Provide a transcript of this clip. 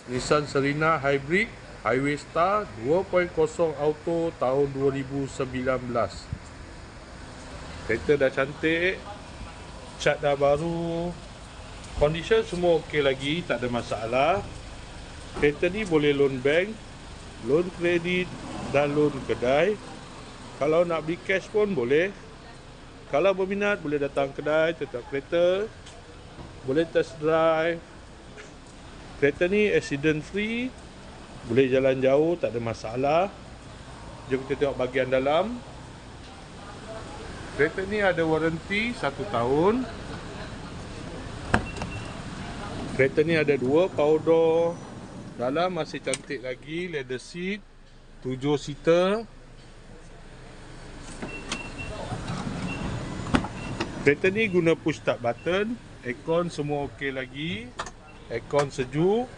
Nissan Serena Hybrid Highway Star 2.0 Auto tahun 2019. Kereta dah cantik, cat dah baru, condition semua okey lagi, tak ada masalah. Kereta ni boleh loan bank, loan kredit dan loan kedai. Kalau nak beli cash pun boleh. Kalau berminat boleh datang kedai tetap kereta, boleh test drive. Kereta ni accident free, boleh jalan jauh, tak ada masalah. Jom kita tengok bahagian dalam. Kereta ni ada waranti 1 tahun. Kereta ni ada 2 power door. Dalam masih cantik lagi, leather seat, 7 seater. Kereta ni guna push start button. Aircon semua okey lagi. Aircon sejuk.